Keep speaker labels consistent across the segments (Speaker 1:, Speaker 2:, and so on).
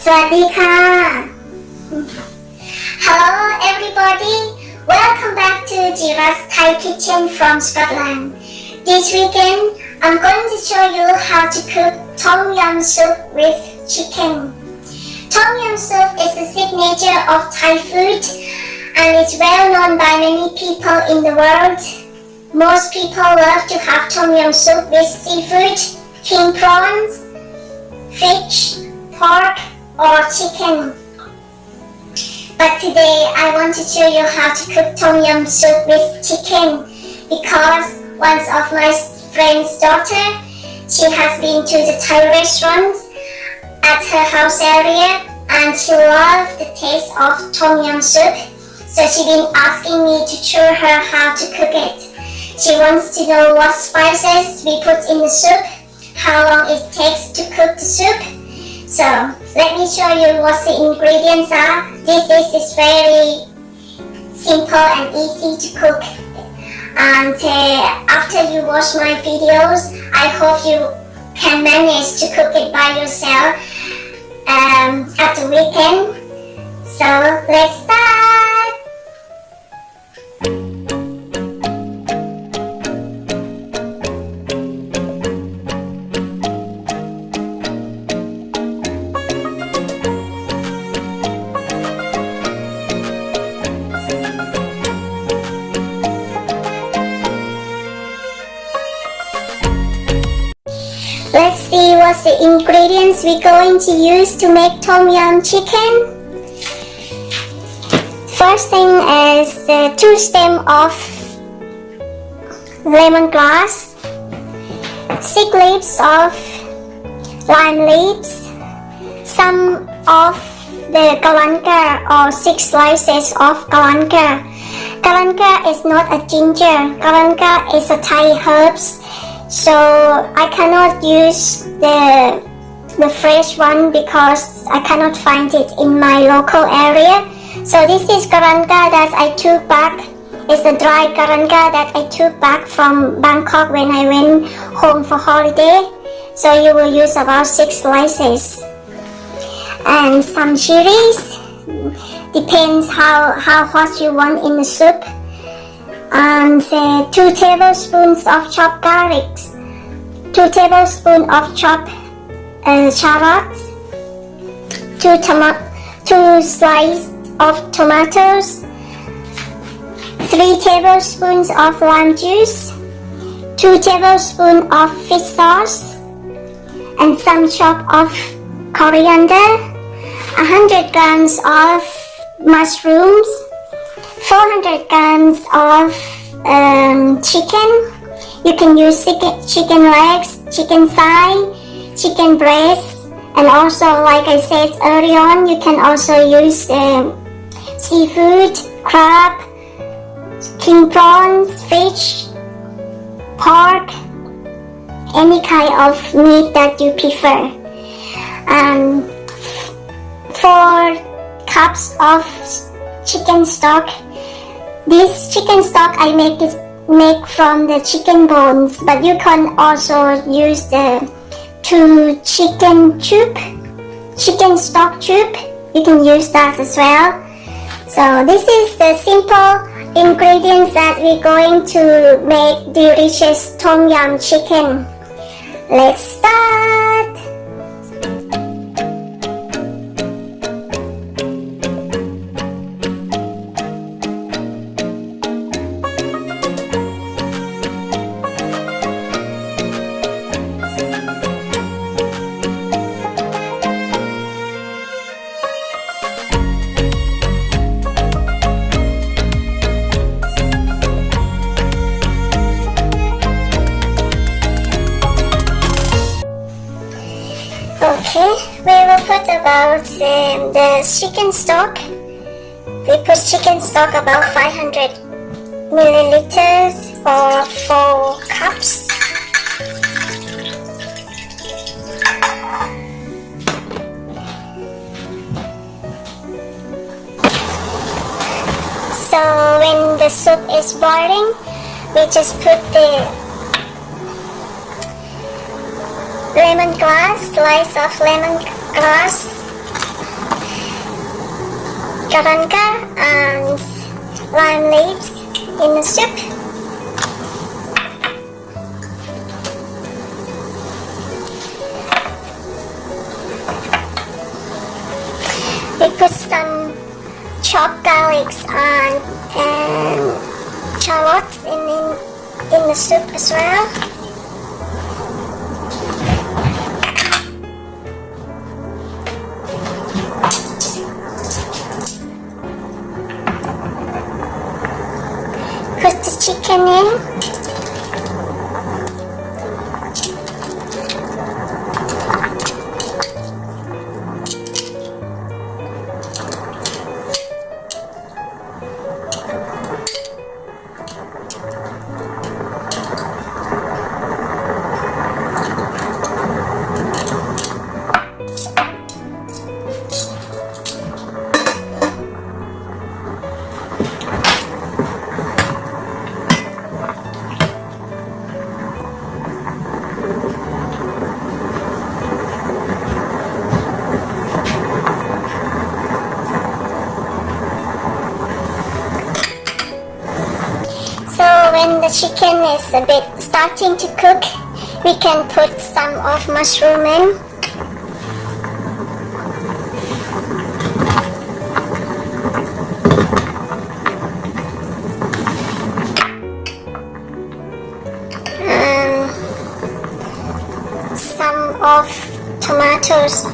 Speaker 1: สวัสดีค่ะ Hello everybody, welcome back to jirasthaikitchen from Scotland. This weekend, I'm going to show you how to cook Tom Yum soup with chicken. Tom Yum soup is a signature of Thai food and it's well known by many people in the world. Most people love to have Tom Yum soup with seafood, king prawns, fish, pork or chicken. But today I want to show you how to cook Tom Yum soup with chicken because one of my friend's daughter, she has been to the Thai restaurants at her house area and she loved the taste of Tom Yum soup. So she's been asking me to show her how to cook it. She wants to know what spices we put in the soup, how long it takes to cook the soup. So let me show you what the ingredients are. This dish is very simple and easy to cook. And after you watch my videos, I hope you can manage to cook it by yourself at the weekend. So let's start. Let's see what the ingredients we're going to use to make Tom Yum chicken. First thing is the 2 stems of lemongrass, 6 leaves of lime leaves, some of the galangal or 6 slices of galangal. Galangal is not a ginger, galangal is a Thai herbs. So I cannot use the fresh one because I cannot find it in my local area. So this is galangal that I took back. It's the dry galangal that I took back from Bangkok when I went home for holiday. So you will use about 6 slices. And some chillies. Depends how hot you want in the soup. And 2 tablespoons of chopped garlic, 2 tablespoons of chopped shallots, 2 slices of tomatoes, 3 tablespoons of lime juice, 2 tablespoons of fish sauce, and some chop of coriander, 100 grams of mushrooms, 400 grams of chicken. You can use chicken legs, chicken thigh, chicken breast, and also like I said earlier on, you can also use seafood, crab, king prawns, fish, pork, any kind of meat that you prefer. And 4 cups of chicken stock. This chicken stock I make from the chicken bones, but you can also use the 2 chicken stock tube. You can use that as well. So this is the simple ingredients that we're going to make delicious Tom Yum chicken. Let's start. Okay, we will put about the chicken stock. We put chicken stock about 500 milliliters or 4 cups. So when the soup is boiling, we just put the lemongrass, slice of lemongrass galangal and lime leaves in the soup. We put some chopped garlics and shallots in the soup as well. Put the chicken in. When the chicken is a bit starting to cook, we can put some of mushroom in. Some of tomatoes.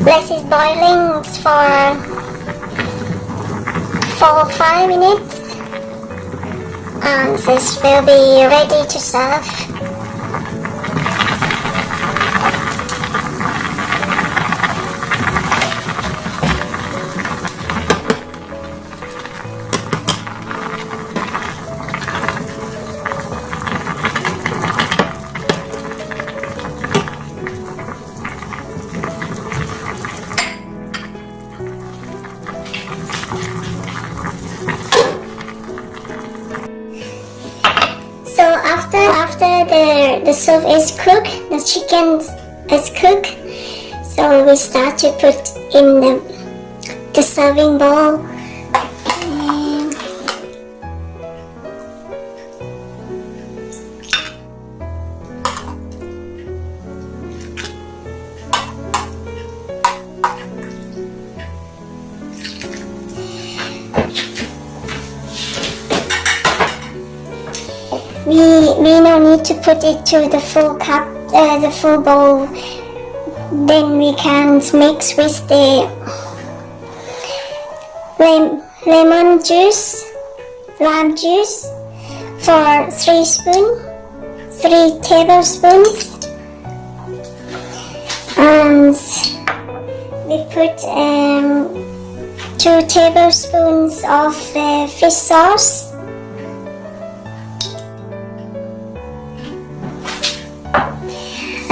Speaker 1: Let it boiling for 4-5 minutes and this will be ready to serve. After the soup is cooked, the chicken is cooked, so we start to put in the serving bowl. We no need to put it to the full cup, the full bowl. Then we can mix with the lemon juice, lime juice for 3 tablespoons. And we put 2 tablespoons of fish sauce.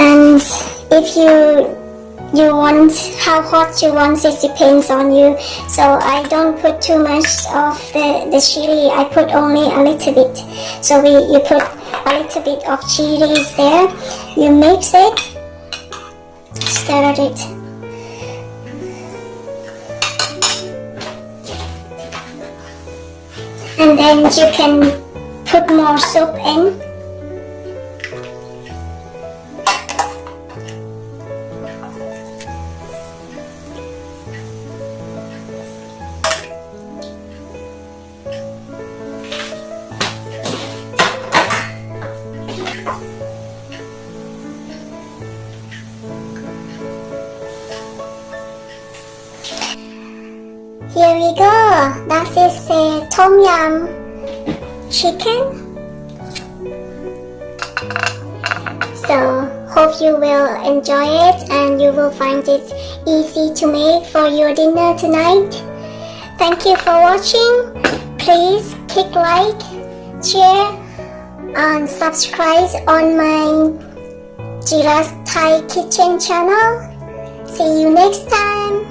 Speaker 1: And if you want how hot you want, it depends on you. So I don't put too much of the chili. I put only a little bit. So you put a little bit of chilies there. You mix it, stir it. And then you can put more soup in. Here we go. That is a tom yum chicken. So hope you will enjoy it and you will find it easy to make for your dinner tonight. Thank you for watching. Please click like, share and subscribe on my Jirasthaikitchen channel. See you next time.